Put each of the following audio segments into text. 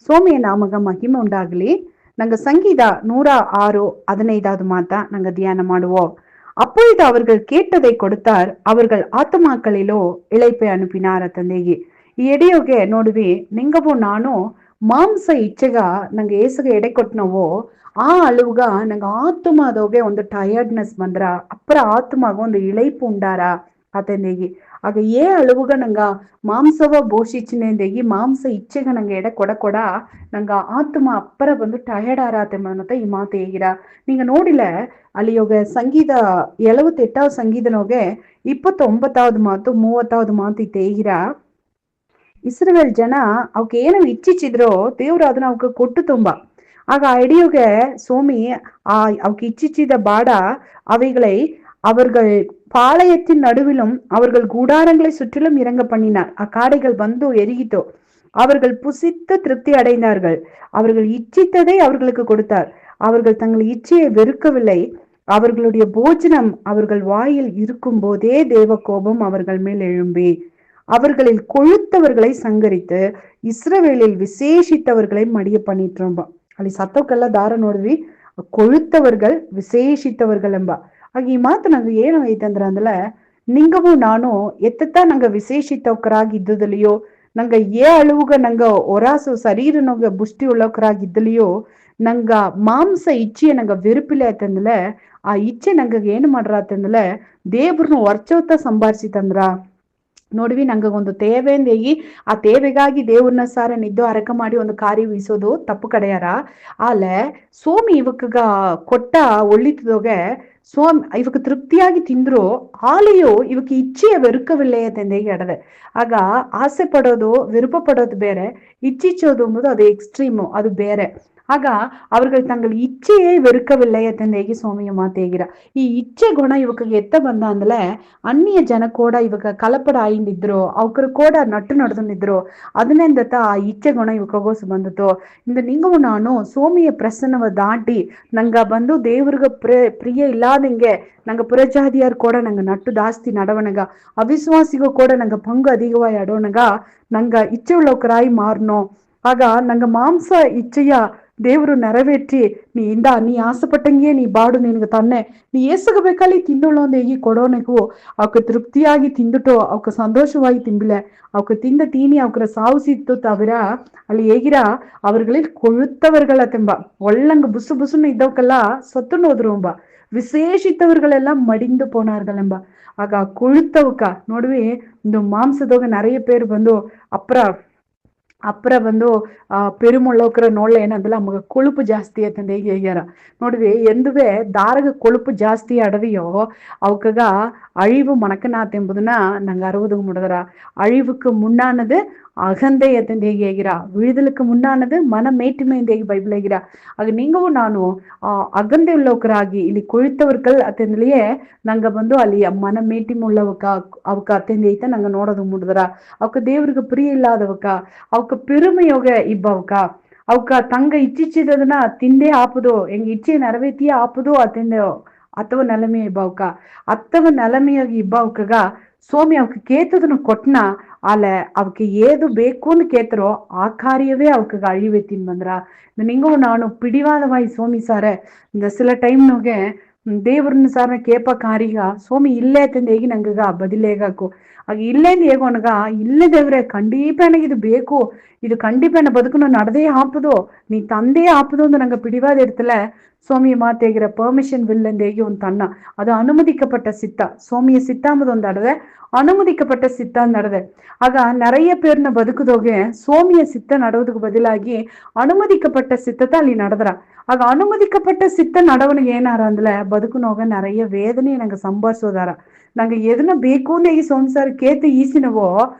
ಸೋಮಿಯ ನಾಮಗ ಮಹಿಮೆ ಉಂಟಾಗಲಿ. நாங்க சங்கீதா 106:15 மாதா நாங்க தியானம் ಮಾಡುவோம். அப்பொழுது அவர்கள் கேட்டதை கொடுத்தார், அவர்கள் ಆತ್ಮಾக்களிலೋ ಇಳೈಪೆ ಅನುಪಿನಾರ ತಂದೆಗೆ. ಈ ಎಡೆಯೋಗೆ ನೋಡ್ವಿ, ನಿಂಗವು ನಾನು ಮಾಂಸ ಇಚ್ಛೆಗ ನಂಗೆ ಏಸಗ ಎಡೆ ಕೊಟ್ಟನವೋ ಆ ಅಳುವುಗ ನಂಗೆ ಆತ್ಮದೋಗೆ ಒಂದು ಟಯರ್ಡ್ನೆಸ್ ಬಂದ್ರ ಅಪ್ಪರ ಆತ್ಮಗ ಒಂದು ಇಳೈಪು ಉಂಡಾರ ಆತಂದೇಗಿ. ಆಗ ಏ ಅಳುವುಗ ನಂಗ ಮಾಂಸವ ಬೋಷಿಚಿನೇಂದೇಗಿ ಮಾಂಸ ಇಚ್ಛೆಗ ನಂಗೆ ಎಡೆ ಕೊಡ ನಂಗ ಆತ್ಮ ಅಪ್ಪರ ಬಂದು ಟಯರ್ಡ್ ಆರಾತೆಮ್ಮನತ ಈ ಮಾತು ಹೇಗಿರ நீங்க ನೋಡಿல ಅಲ್ಲಿಯೋಗ ಸಂಗೀತ 78வது ಸಂಗೀತನೋಗೆ 29வது ಮಾತು 30வது ಮಾತು ಇತ್ತೆ ಹೇಗಿರ. ಇಸ್ರೇಲ್ ಜನ ಅವಕ್ಕೆ ಏನು ಇಚ್ಛಿಸಿದ್ರೋ ದೇವ್ರು ಅದನ್ನ ಅವಕ್ಕೆ ಕೊಟ್ಟು ತುಂಬ. ஆக அடியோக சோமி அவக்கு இச்சிச்சித பாடா அவைகளை அவர்கள் பாளையத்தின் நடுவிலும் அவர்கள் கூடாரங்களை சுற்றிலும் இறங்க பண்ணினார். அக்காடைகள் வந்து எரிகித்தோ. அவர்கள் புசித்து திருப்தி அடைந்தார்கள். அவர்கள் இச்சித்ததை அவர்களுக்கு கொடுத்தார். அவர்கள் தங்கள் இச்சையை வெறுக்கவில்லை. அவர்களுடைய போஜனம் அவர்கள் வாயில் இருக்கும் போதே தேவ கோபம் அவர்கள் மேல் எழும்பி அவர்களில் கொழுத்தவர்களை சங்கரித்து இஸ்ரவேலில் விசேஷித்தவர்களை மடிய பண்ணிட்டு ಅಲ್ಲಿ ಸತ್ತೋಕೆಲ್ಲ ದಾರ ನೋಡ್ವಿ, ಕೊಳುತ್ತವர்கள் ವಿಶೇಷಿತವர்கள் ಎಂಬ. ಆಗ ಈ ಮಾತು ನಂಗೆ ಏನು ಐತಂದ್ರ ಅಂದಲ, ನಿಂಗವು ನಾನು ಎತ್ತತ್ತ ನಂಗ ವಿಶೇಷಿತವಕರಾಗಿದ್ದದಲಿಯೋ, ನಂಗ ಏ ಅಳುವುಗ ನಂಗ ಒರಾಸು ಶರೀರನೋಗ ಬುಷ್ಟಿ ಉಳ್ಳವಕರಾಗಿದ್ದಲಿಯೋ, ನಂಗ ಮಾಂಸ ಇಚ್ಛೆ ನಂಗ வெறுப்பிಲ್ಲ ಆಯ್ತಂದಲ, ಆ ಇಚ್ಛೆ ನಂಗ ಏನು ಮಾಡ್ರ ಆತಂದಲ ದೇವ್ರನ್ನ ವರ್ಚೋತ ಸಂಭಾರಿಸಿತಂದ್ರ ನೋಡ್ವಿ. ನಂಗ ಒಂದು ತೇವೆಂದೇಗಿ ಆ ತೇವೆಗಾಗಿ ದೇವ್ರನ್ನ ಸಾರ ನಿದ್ದು ಅರಕ ಮಾಡಿ ಒಂದು ಕಾರ್ಯ ವಹಿಸೋದು ತಪ್ಪು ಕಡೆಯಾರ. ಆಲೆ ಸೋಮಿ ಇವಕ್ಕಗ ಕೊಟ್ಟ ಒಳ್ಳಿತದೋಗೆ ಇವಕ್ಕೆ ತೃಪ್ತಿಯಾಗಿ ತಿಂದ್ರು ಹಾಲೆಯೋ ಇವಕ್ಕೆ ಇಚ್ಛೆಯ வெறுக்கவில்லையே ತಂದೇಗಿ ಅಡದೆ. ಆಗ ಆಸೆ ಪಡೋದು ವಿರುಪ ಪಡೋದು ಬೇರೆ, ಇಚ್ಛಿಸೋದು ಎಂಬುದು ಅದು ಎಕ್ಸ್ಟ್ರೀಮು, ಅದು ಬೇರೆ. ಆಗ அவர்கள் தங்கள் இச்சையை வெறுக்கவில்லையே ತಂದೇಗಿ ಸೋಮಿಯ ಮಾತೇಗಿರ. ಈ ಇಚ್ಛೆ ಗುಣ ಇವಕ್ಕೆ ಎತ್ತ ಬಂದ ಅಂದಲೆ ಅನ್ಯ ಜನ ಕೂಡ ಇವಾಗ ಕಲಪಡ ಆಯಿಂದಿದ್ರು, ಅವ್ಕರು ಕೂಡ ನಟ್ಟು ನಡೆದಿದ್ರು. ಅದನ್ನೆಂದತ್ತ ಆ ಇಚ್ಛೆ ಗುಣ ಇವಕ್ಕೋಸು ಬಂದಿತ್ತು. இந்த நீங்கவும் நானும் சோமிய பிரசன்னவை தாண்டி ನಂಗ ಬಂದು ದೇವ್ರಿಗೆ ಪ್ರಿಯ ಇಲ್ಲಾದಂಗೆ ನಂಗ ಪುರಜಾತಿಯಾರ್ ಕೂಡ ನಂಗ ನಟ್ಟು ಜಾಸ್ತಿ ನಡವನಗ, ಅವಿಶ್ವಾಸಿಗೂ ಕೂಡ ನಂಗ ಪಂಗು ಅಧಿಕವಾಗಿ ಅಡೋನಗ ನಂಗ ಇಚ್ಛೆ ಉಳ್ಳವಕರಾಯಿ ಮಾರ್ನೋ. ಆಗ ನಂಗ ಮಾಂಸ ಇಚ್ಛೆಯ ದೇವರು ನೆರವೇற்றி ನೀ ಆಸೆಪಟ್ಟಂಗೆ ನೀ ಬಾಡು ನಿನಗೆ ತನ್ನೆ ನೀ ಏಸಗ ಬೇಕಲ್ಲಿ ತಿಂದೋಳೊಂದು ಹೇಗಿ ಕೊಡೋನಗೂ ಅವಕ್ಕೆ ತೃಪ್ತಿಯಾಗಿ ತಿಂದುಟೋ ಅವಕ್ಕೆ ಸಂತೋಷವಾಗಿ ತಿಂಬಿಲೆ ಅವಕ್ಕೆ ತಿಂದ ತೀನಿ ಅವಕ್ರ ಸಾವುಸಿತ್ತು ತವಿರ ಅಲ್ಲಿ ಹೇಗಿರ அவர்களில் கொழுத்தவர்கள தெம்ப ஒள்ளங்க புசு புசுன்னு இதவக்கெಲ್ಲ சொத்து நோದ್ರು ಎಂಬ விசேஷித்தவர்களெல்லாம் மடிந்து போனார்கள் ಎಂಬ. ಆಗ ಕೊಳುತ್ತವಕ್ಕ ನೋಡ್ವಿ, ಒಂದು ಮಾಂಸದೋಗ நிறைய பேர் ಬಂದು ಅಪ್ಪರ ಬಂದು பெருமுள்ளோக்கிற ನೋಡ್ಲ ಏನಂದಲ್ಲ ನಮಗ ಕೊಳುಪು ಜಾಸ್ತಿ ಆಯ್ತಂದ ಹೇಗೆ ಹೇಳ್ಯಾರ ನೋಡ್ವಿ. ಎಂದುವೆ ದಾರಗ ಕೊಳುಪು ಜಾಸ್ತಿ ಅಡವಿಯೋ ಅವಕ್ಕಗ அழிவு மணக்கநாத் ಎಂಬುದನ್ನ ನಂಗೆ அறுபதுக்கு முடதரா. அழிவுக்கு முன்னானது அகந்தை எத்தந்து ಹೇಗೆ ಹೇಗಿರ, விழுதலுக்கு முன்னானது மன மேட்டுமை ಎಂದು ಹೇಗೆ ಬೈಬಲ್ ಹೇಗಿರ. ಆಗ ನೀಂಗವು ನಾನು ಅಗಂದೆ ಉಳ್ಳವಕರಾಗಿ ಇಲ್ಲಿ ಕೊಳುತ್ತವர்கள் ಅತ್ತಂದಲಿಯೇ ನಂಗ ಬಂದು ಅಲ್ಲಿ ಮನ ಮೇಟಿಮೆ ಉಳ್ಳವಕ ಅವಕ್ಕ ಅತ್ತಂದ ಐತ ನಂಗ ನೋಡೋದು ಮುಡದರ. ಅವಕ್ಕ ದೇವ್ರಿಗೆ ಪ್ರಿಯ ಇಲ್ಲಾದವಕ ಅವಕ್ಕ பெருமையோக ಇಬ್ಬವಕ ಅವಕ್ಕ ತಂಗ ಇಚ್ಛಿಸಿದದನ್ನ ತಿಂದೇ ಆಪುದು ಎಂಗ ಇಚ್ಛೆ ನೆರವೇತಿಯೇ ಆಪುದು ಅತ್ತಂದ ಅತ್ತವ ನೆಲಮೆ ಇಬ್ಬವಕ ಅತ್ತವ ನೆಲಮೆಯಾಗಿ ಇಬ್ಬವಕಗ சோமி அவக்கு கேத்ததுன்னு கொட்டினா ஆல அவக்கு ஏது ಬೇಕೂன்னு ಕೇತರೋ ಆ ಕಾರ್ಯವೇ ಅವಕ್ಕೆ ಅழிವೆತ್ತಿನ್ ಬಂದ್ರ. நீங்கவும் நானும் பிடிவாதவாய் சோமி சார இந்த சில டைಮ್ನೋಗೆ ದೇವ್ರನ್ನ ಸಾರನ ಕೇಪ ಕಾರಿಗ ಸೋಮಿ ಇಲ್ಲೇ ತಂದು ಹೇಗಿ ನಂಗಗ ಬದಿಲೇಗಾಕು. ಆಗ ಇಲ್ಲೇಂದು ಹೇಗೋನಗ ಇಲ್ಲೇ ದೇವ್ರೆ ಖಂಡೀಪ ನನಗಿದು ಬೇಕು, ಇದು ಖಂಡಿಪ ನನ್ನ ಬದುಕನ್ನು ನಡೆದೇ ಆಪುದು, ನೀ ತಂದೇ ಆಪುದು ಅಂದು ನಂಗೆ பிடிவாத இடத்துல சோமிய மாத்தேகிற பெர்மிஷன் வில் ಎಂದು ಹೇಗೆ ಒಂದು ತನ್ನ ಅದು ಅನುಮதிக்கப்பட்ட சித்த சோமிய சித்தாம்பது ಒಂದು ಅಡದೆ ಅನುಮதிக்கப்பட்ட சித்த ನಡೆದೆ. ಆಗ நிறைய பேர்ನ ಬದುಕದೋಗೆ சோமிய சித்த ನಡೋದಕ್ಕೆ ಬದಲಾಗಿ ಅನುಮதிக்கப்பட்ட சித்தத்தை ಅಲ್ಲಿ நடதுற. ಆಗ ಅನುಮதிக்கப்பட்ட சித்த நடவனுக்கு ಏನಾರ ಅಂದಲೆ ಬದುಕನೋಗ நிறைய வேதனையை ನಂಗೆ ಸಂಭರಿಸೋದಾರ. ನಂಗೆ ಎದನ್ನ ಬೇಕು ಅಂದ್ರೆ ಈ ಸಂಸಾರ ಕೇತು ಈಸಿನವೋ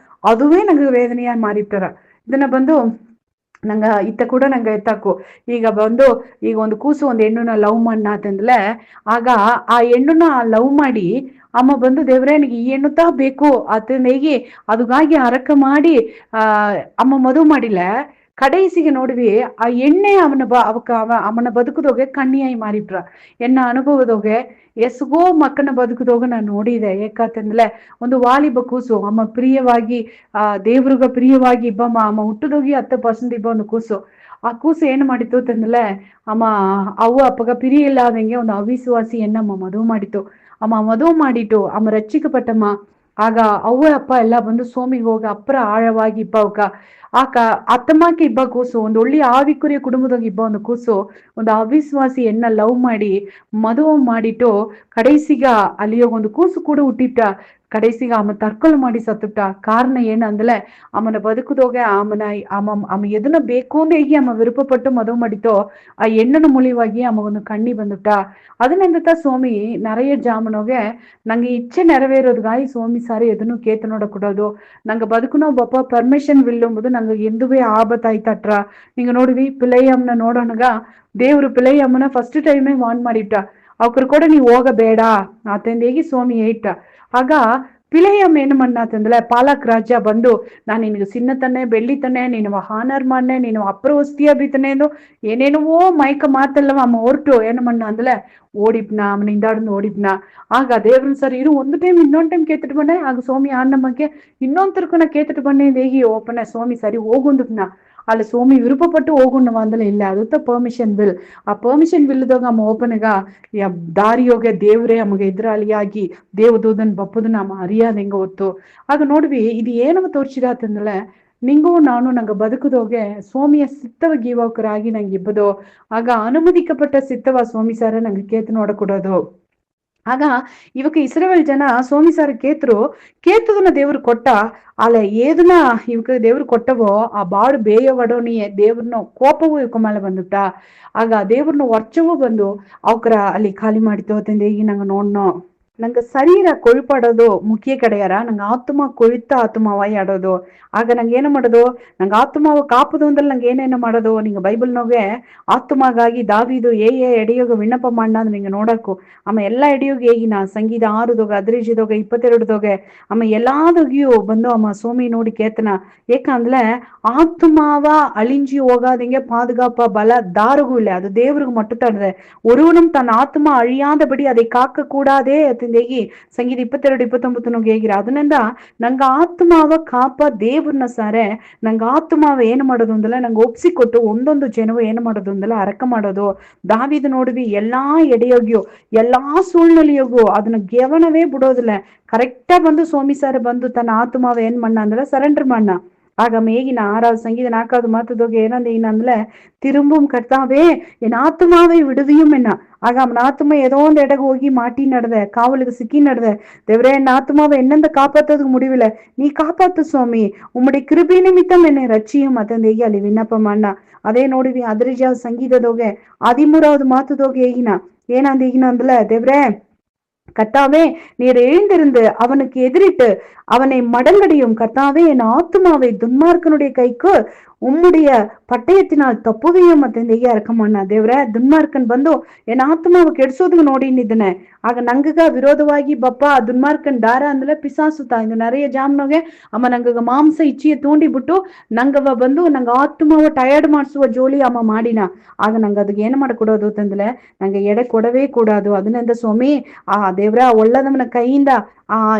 ಅದುವೇ ನಂಗೆ ವೇದನೆಯ ಮಾರಿಟ್ಟಾರ. ಇದನ್ನ ಬಂದು ನಂಗ ಇತ್ತ ಕೂಡ ನಂಗೆ ಎತ್ತಾಕು ಈಗ ಬಂದು ಈಗ ಒಂದು ಕೂಸು ಒಂದು ಹೆಣ್ಣುನ ಲವ್ ಮಾಡಾತಂದ್ಲೆ ಆಗ ಆ ಹೆಣ್ಣುನ ಲವ್ ಮಾಡಿ ಅಮ್ಮ ಬಂದು ದೇವ್ರೆ ನನಗೆ ಈ ಹೆಣ್ಣು ತಾ ಬೇಕು ಅತಂದ ಹೇಗಿ ಅದುಗಾಗಿ ಹರಕ ಮಾಡಿ ಅಮ್ಮ ಮದುವೆ ಮಾಡಿಲ್ಲ ಕಡೆಸಿಗೆ ನೋಡ್ವಿ ಆ ಎಣ್ಣೆ ಅವನ ಬದುಕದೋಗೆ ಕಣ್ಣಿಯಾಗಿ ಮಾರಿಟ್ರ. ಎನ್ನ ಅನುಭವದೋಗೆ ಎಸ್ಗೋ ಮಕ್ಕನ ಬದುಕದೋಗ ನಾನು ನೋಡಿದೆ. ಏಕಾತಂದ್ಲೆ ಒಂದು ವಾಲಿಬ ಕೂಸು ಅಮ್ಮ ಪ್ರಿಯವಾಗಿ ದೇವ್ರಿಗ ಪ್ರಿಯವಾಗಿ ಇಬ್ಬಮ್ಮ ಅಮ್ಮ ಹುಟ್ಟದೋಗಿ 10% ಇಬ್ಬ ಒಂದು ಕೂಸು. ಆ ಕೂಸು ಏನ್ ಮಾಡಿತ್ತು ತಂದ್ಲೆ ಅಮ್ಮ ಅವ್ವ ಅಪ್ಪಗ ಪಿರಿ ಇಲ್ಲಾದಂಗೆ ಒಂದು ಅವಿಶ್ವಾಸಿ ಎನ್ನಮ್ಮ ಮದುವೆ ಮಾಡಿತ್ತು. ಅಮ್ಮ ಮದುವೆ ಮಾಡಿಟ್ಟು ಅಮ್ಮ ರಚಿಕಪಟ್ಟಮ್ಮ. ಆಗ ಅವ್ವ ಅಪ್ಪ ಎಲ್ಲ ಬಂದು ಸೋಮಿಗೆ ಹೋಗ ಅಪ್ರ ಆಳವಾಗಿ ಇಬ್ಬವಕ ಅತ್ತಮ್ಮಕ್ಕೆ ಇಬ್ಬ ಕೂಸು ಒಂದು ಒಳ್ಳೆ ಆವಿಕುರಿಯ ಕುಟುಂಬದಾಗ ಇಬ್ಬ ಒಂದು ಕೂಸು ಒಂದು ಅವಿಶ್ವಾಸಿ ಎನ್ನ ಲವ್ ಮಾಡಿ ಮದುವೆ ಮಾಡಿಟ್ಟು ಕಡೆಸಿಗ ಅಲ್ಲಿಯ ಒಂದು ಕೂಸು ಕೂಡ ಹುಟ್ಟಿಟ್ಟ. ಕಡೆಸಿಗ ಅಮ್ಮ ತರ್ಕಲು ಮಾಡಿ ಸತ್ತುಟ್ಟ. ಕಾರಣ ಏನಂದ್ಲೆ ಅಮ್ಮನ ಬದುಕದೋಗೆ ಅಮ್ಮ ಎದನ್ನ ಬೇಕು ಅಂದ್ರೆ ಹೀಗೆ ಅಮ್ಮ ವಿರುಪಪಟ್ಟು ಮದುವೆ ಮಾಡಿತ್ತೋ ಆ ಎಣ್ಣನ ಮುಳಿವಾಗಿ ಅಮ್ಮ ಒಂದು ಕಣ್ಣಿ ಬಂದುಟ್ಟ. ಅದನ್ನೆಂದತ ಸ್ವಾಮಿ நிறைய ಜಾಮನೋಗೆ ನಂಗೆ ಇಚ್ಛೆ ನೆರವೇರೋದ್ಗಾಯಿ ಸ್ವಾಮಿ ಸಾರಿ ಎದನ್ನು ಕೇತ ನೋಡ ಕೊಡೋದು ನಂಗೆ ಬದುಕುನೋ ಬಪ್ಪ ಪರ್ಮಿಷನ್ ವಿಲ್ಲುಂಬುದು ನಂಗೆ ಎಂದುವೇ ಆಪತ್ತಾಯ್ತಟ್ರ. நீங்க ನೋಡಿವಿ பிள்ளையம்மನ ನೋಡೋಣಗ ದೇವ್ರು பிள்ளையம்மನ ಫಸ್ಟ್ ಟೈಮೇ ವಾನ್ ಮಾಡಿಟ್ಟ. ಅವ್ರ ಕೂಡ ನೀವು ಹೋಗಬೇಡ ಆತಂದೇಗಿ ಸ್ವಾಮಿ ಹೇಳ್ಟ. ಆಗ பிள்ளையಮ್ಮ ಏನು ಮಣ್ಣಾತಂದ್ರೆ ಪಾಲಕ್ ರಾಜ್ಯ ಬಂದು ನಾನು ನಿನಗೆ ಸಿನ್ನ ತನ್ನೆ ಬೆಳ್ಳಿ ತನ್ನೆ ನೀನು ಹಾನರ್ ಮಾಡ್ನೆ ನೀನು ಅಪ್ರ ವಸ್ತಿಯ ಬಿತ್ತನೆ ಎಂದು ಏನೇನುವೋ ಮೈಕ ಮಾತಲ್ಲವ ಅಮ್ಮ ಹೊರಟು ಏನು ಮಣ್ಣ ಅಂದ್ಲೆ ಓಡಿಪ್ನ ಅವನ ಹಿಂದಾಡ್ದು ಓಡಿಪ್ನ. ಆಗ ದೇವ್ರನ್ ಸರ್ ಇರು ಒಂದು ಟೈಮ್ ಇನ್ನೊಂದು ಟೈಮ್ ಕೇತಿಟ್ಟು ಬನ್ನೆ. ಆಗ ಸ್ವಾಮಿ ನಮಗೆ ಇನ್ನೊಂದು ತಿರ್ಕನ ಕೇತಿಟ್ಟು ಬನ್ನಿ ಹೇಗಿ ಓಪನೆ ಸ್ವಾಮಿ ಸರಿ ಹೋಗುಂಡುಪ್ನ. ಅಲ್ಲಿ ಸ್ವಾಮಿ ವಿರುಪಪಟ್ಟು ಹೋಗುಂಡವ ಅಂದಲೆ ಇಲ್ಲ ಅದುತ್ತ ಪರ್ಮಿಷನ್ ಬಿಲ್. ಆ ಪರ್ಮಿಷನ್ ಬಿಲ್ದಾಗ ಅಮ್ಮ ಓಪನ್ಗ ದಾರಿಯೋಗೆ ದೇವ್ರೇ ಅಮಗೆ ಎದುರಾಳಿಯಾಗಿ ದೇವದೂದನ್ ಬಪ್ಪದನ್ನ ಅಮ್ಮ ಅರಿಯಾದ ಹೆಂಗ ಹೊತ್ತು. ಆಗ ನೋಡ್ವಿ ಇದು ಏನವ ತೋರ್ಸಿದಾತಂದ್ರೆ ನಿಂಗೂ ನಾನು ನಂಗೆ ಬದುಕದೋಗೆ ಸ್ವಾಮಿಯ ಸಿತ್ತವ ಗೀವಕರಾಗಿ ನಂಗೆ ಇಬ್ಬದು. ಆಗ ಅನುಮತಿಕಪಟ್ಟ ಸಿತ್ತವ ಸ್ವಾಮಿ ಸಾರ ನಂಗೆ ಕೇತು ನೋಡಕೊಡೋದು. ಆಗ ಇವಕ್ಕೆ ಇಸ್ರೇಲ್ ಜನ ಸ್ವಾಮಿ ಸಾರ ಕೇತುದನ್ನ ದೇವ್ರು ಕೊಟ್ಟ ಅಲ್ಲ ಏದನ್ನ ಇವಕ್ಕೆ ದೇವ್ರು ಕೊಟ್ಟವೋ ಆ ಬಾಡು ಬೇಯ ಒಡೋನಿಯೇ ದೇವ್ರನ್ನ ಕೋಪವೂ ಇವಕ್ಕ ಮೇಲೆ ಬಂದುಟ್ಟ. ಆಗ ದೇವ್ರನ್ನ ವರ್ಚವೂ ಬಂದು ಅವಕ್ರ ಅಲ್ಲಿ ಖಾಲಿ ಮಾಡಿತು ಅಂತಂದೆ ಈಗ ನಂಗೆ ನೋಡ್ನೋ ನಂಗೆ ಶರೀರ ಕೊಳ್ಪಾಡೋದು ಮುಖ್ಯ ಕಡೆಯಾರ ನಂಗೆ ಆತ್ಮ ಕೊಳ್ತ ಆತ್ಮವಾಯಿ ಆಡೋದು. ಆಗ ನಂಗೆ ಏನು ಮಾಡೋದು ನಂಗೆ ಆತ್ಮವ ಕಾಪುದು ಅಂದ್ರೆ ನಂಗೆ ಏನೇನು ಮಾಡೋದು ನಿಂಗೆ ಬೈಬಲ್ನೋಗೆ ಆತ್ಮಗಾಗಿ ದಾವಿದು ಎಡೆಯೋಗ ವಿಣ್ಣಪ ಮಾಡ ಅಂದ್ರೆ ನಿಂಗೆ ನೋಡಕ್ಕು ಅಮ್ಮ ಎಲ್ಲ ಎಡೆಯೋಗ ಹೇಗಿನ ಸಂಗೀತ 6 ಅದ್ರೇಜದೋಗ 22 ಅಮ್ಮ ಎಲ್ಲಾದಗಿಯೂ ಬಂದು ಅಮ್ಮ ಸ್ವಾಮಿ ನೋಡಿ ಕೇತನ. ಏಕಂದ್ರೆ ಆತ್ಮಾವ ಅಳಿಂಜಿ ಹೋಗಾದಂಗೆ பாதுகாப்பா பல தாருகும் இல்லை அது தேவருக்கு மட்டும் தருது. ஒருவனும் தன் ஆத்மா அழியாதபடி அதை காக்க கூடாதே ಅಂತಂದೇಗಿ ಸಂಗೀತ 22-29 ಹೇಗಿರ. ಅದರಿಂದ ನಂಗೆ ಆತ್ಮಾವ ಕಾಪ ದೇವ್ರನ್ನ ಸಾರೆ ನಂಗೆ ಆತ್ಮಾವ ಏನು ಮಾಡೋದು ಅಂದಲ್ಲ ನಂಗೆ ಒಪ್ಸಿಕೊಟ್ಟು ಒಂದೊಂದು ಜನವು ಏನು ಮಾಡೋದು ಅಂದಲ್ಲ ಅರಕ ಮಾಡೋದು. ದಾವಿದು ನೋಡ್ವಿ ಎಲ್ಲಾ ಎಡೆಯೋಗ್ಯೋ ಎಲ್ಲಾ ಸುಳ್ಳಿಯೋಗು ಅದನ್ನ ಗೆವನವೇ ಬಿಡೋದಿಲ್ಲ. ಕರೆಕ್ಟಾ ಬಂದು ಸ್ವಾಮಿ ಸಾರ ಬಂದು ತನ್ನ ಆತ್ಮಾವ ಏನ್ ಮಣ್ಣ ಅಂದ್ರೆ ಸರೆಂಡರ್ ಮಣ್ಣ. ஆக மேகின 6வது சங்கீத 4வது மாத்ததோக ಏನಂದ ಏನಂದ್ಲೆ திரும்பும் கர்த்தாவே என் ஆத்மாவை விடுவியும் என்ன. ಆಗ ಅವನ ಆತ್ಮ ஏதோ ಒಂದು ಎಡೆಗೆ ಹೋಗಿ ಮಾಟಿ ನಡೆದೆ ಕಾವಲಿಗೆ ಸಿಕ್ಕಿ ನಡೆದೆ. ದೇವ್ರೇ ಎನ್ನ ಆತ್ಮಾವ ಎನ್ನಂದ ಕಾಪಾತ್ತೋದಕ್ಕೆ முடிவில்லை நீ காப்பாத்து சுவாமி உம்முடைய கிருபை நிமித்தம் என்னை ரட்சியும் ಅಂತಂದೇಗಿ ಅಲ್ಲಿ ವಿನ್ನಪ ಮಾಡ. ಅದೇ ನೋಡಿವಿ ಅದ್ರಿಜ ಸಂಗೀತದೋಗೆ 13வது மாத்ததோge ಹೇಗಿನ ಏನಂದ ಈಗಿನ ಅಂದ್ಲೆ ದೇವ್ರೇ கர்த்தாவே நீர் எழுந்திருந்து அவனுக்கு எதிரிட்டு அவனை மடங்கடியும். கர்த்தாவே என் ஆத்மாவை துன்மார்க்கனுடைய கைக்கு உம்முடைய ಪಟ್ಟಯತ್ತಿனால் ತಪ್ಪುವೆಯೋ ಮತ್ತಂದೇಗೆ ಅರ್ಕ ಮಾಡ. ದೇವ್ರೆ ದುನ್ಮಾರ್ಕನ್ ಬಂದು ಏನ್ ಆತ್ಮಾವ ಕೆಡ್ಸೋದಕ್ಕೆ ನೋಡಿನಿದ್ದನೆ. ಆಗ ನಂಗಗ ವಿರೋಧವಾಗಿ ಬಪ್ಪ ದುನ್ಮಾರ್ಕನ್ ದಾರ ಅಂದಲೆ ಪಿಸಾಸುತ್ತ ಇಂದು நிறைய ಜಾಮ್ನೋಗೆ ಅಮ್ಮ ನಂಗಗ ಮಾಂಸ ಇಚ್ಛೆಯ ತೋಂಡಿ ಬಿಟ್ಟು ನಂಗವ ಬಂದು ನಂಗೆ ಆತ್ಮಾವ ಟಯರ್ಡ್ ಮಾಡಿಸುವ ಜೋಲಿ ಅಮ್ಮ ಮಾಡಿನ. ಆಗ ನಂಗೆ ಅದಕ್ಕೆ ಏನು ಮಾಡಿಕೊಡೋದು ಅಂತಂದ್ರೆ ನಂಗೆ ಎಡೆ ಕೊಡವೇ ಕೂಡದು. ಅದನ್ನಿಂದ ಸ್ವಾಮಿ ಆ ದೇವ್ರ ಒಳ್ಳದವನ ಕೈಯಿಂದ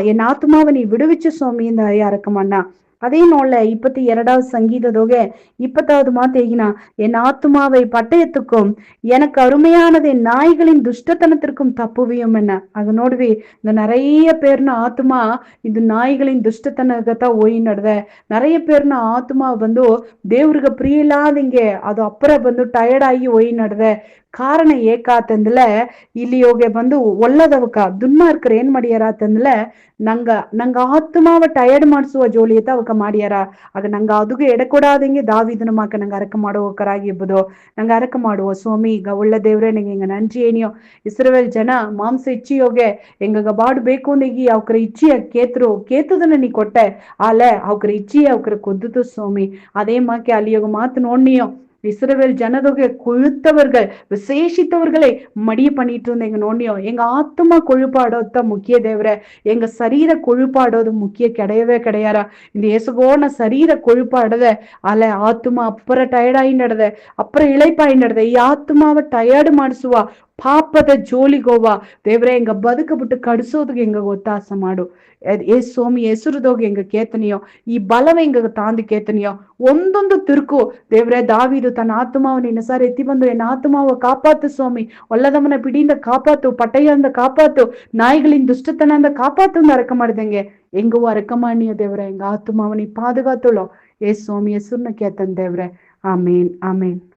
என் ஆத்மாவை நீ விடுவிச்சு சுவாமிಯಿಂದ ಯಾರಕಮಣ್ಣ. அதே நோல்ல 22வது சங்கீததோge 20வது மாத்து ಹೇಗಿನ என் ஆத்மாவை பட்டயத்துக்கும் எனக்கு அருமையானது நாய்களின் துஷ்டத்தனத்திற்கும் தப்புவியும் என்ன. அது ನೋಡ್ವಿ இந்த நிறைய பேர்ನ ஆத்மா இது நாய்களின் துஷ்டத்தனಗತ ಹೋಯಿ ನಡೆದೆ. நிறைய பேர்ನ ஆத்மா ಬಂದು ದೇವ್ರಿಗೆ ಪ್ರಿಯ ಇಲ್ಲಾದಂಗೆ ಅದು ಅಪ್ಪರ ಬಂದು ಟಯರ್ಡ್ ಆಗಿ ಹೋಯಿ ನಡೆದೆ. ಕಾರಣ ಏಕಾತಂದ್ಲೆ ಇಲ್ಲಿ ಹೋಗಿ ಬಂದು ಒಳ್ಳದವಕ ದುನ್ಮಾರ್ಕರು ಏನ್ ಮಾಡ್ಯಾರ ಅಂತಂದ್ಲೆ ನಂಗ ಆತ್ಮಾವ ಟಯರ್ಡ್ ಮಾಡಿಸುವ ಜೋಲಿಯತ ಅವಕ ಮಾಡ್ಯಾರ. ಆಗ ನಂಗ ಅದಗೂ ಎಡೆಕೊಡಾದಂಗೆ ದಾವಿದನ ಮಾಕ ನಂಗೆ ಅರಕ ಮಾಡುವಕರಾಗಿರ್ಬೋದು. ನಂಗೆ ಅರಕ ಮಾಡುವ ಸ್ವಾಮಿ ಈಗ ಒಳ್ಳೆ ದೇವ್ರೆ ನಂಗೆ ಹಿಂಗ ನಂಜಿ ಏನಿಯೋ ಇಸ್ರೇಲ್ ಜನ ಮಾಂಸ ಇಚ್ಚಿಯೋಗೆ ಹೆಂಗ ಬಾಡು ಬೇಕು ಅಂದೀಗಿ ಅವ್ರ ಇಚ್ಛಿಯ ಕೇತುದನ್ನ ನೀ ಕೊಟ್ಟೆ ಆಲೆ ಅವ್ರ ಇಚ್ಛಿಯ ಅವ್ರ ಕೊದ್ದುದು ಸ್ವಾಮಿ. ಅದೇ ಮಾಕೆ ಅಲ್ಲಿ ಹೋಗ ಮಾತು ನೋಡ್ನಿಯೋ இஸ்ரவேல் ஜனதொகை கொழுத்தவர்கள் விசேஷித்தவர்களை மடிய பண்ணிட்டு இருந்த எங்க நோண்டியும் எங்க ஆத்மா கொழுப்பாடோத முக்கிய தேவர எங்க சரீர கொழுப்பாடோது முக்கிய கிடையவே கிடையாரா. இந்த இயேசுகோன சரீர கொழுப்பாடத ಅಲ್ಲ ಆತ್ಮ ಅಪ್ಪರ ಟಯರ್ಡ್ ಆಯಿನಡದ ಅಪ್ಪರ ಇಳೈಪಾಯಿನಡದ ಈ ಆತ್ಮಾವ ಟಯರ್ಡ್ ಮಾಡಿಸುವ ಪಾಪದ ಜೋಲಿಗೋವ ದೇವ್ರೆ ಎಂಗ ಬದುಕ ಬಿಟ್ಟು ಕಡಿಸೋದಕ್ಕೆ ಎಂಗ ಒತ್ತಾಸ ಮಾಡು. ಏ ಸ್ವಾಮಿ ಹೆಸರುದೋಗಿ ಎಂಗ ಕೇತನಿಯೋ ಈ ಬಲವ ಎಂಗ ತಾಂದಿ ಕೇತನಿಯೋ ಒಂದೊಂದು ತಿರುಕು ದೇವ್ರೆ ದಾವಿದು ತನ್ನ ಆತ್ಮಾವನ್ನ ಇನ್ನಸಾರಿ ಎತ್ತಿ ಬಂದು ಎನ್ನ ಆತ್ಮಾವ ಕಾಪಾತು ಸ್ವಾಮಿ, ಒಲ್ಲದಮ್ಮನ ಪಿಡಿಯಿಂದ ಕಾಪಾತು, ಪಟ್ಟಯ್ಯಿಂದ ಕಾಪಾತು, ನಾಯಿಗಳಿಂದ ದುಷ್ಟತನದಿಂದ ಕಾಪಾತು ಅಂತ ಅರಕ ಮಾಡಿದಂಗೆ ಎಂಗೂ ಅರಕ ಮಾಡಿಯ ದೇವ್ರೆ ಎಂಗ ಆತ್ಮಾವನಿ ಪಾದುಗಾತುಳೋ. ஏ சுவாமி சுண்ண கேத்தன் தேவரே. ஆமேன் ஆமேன்.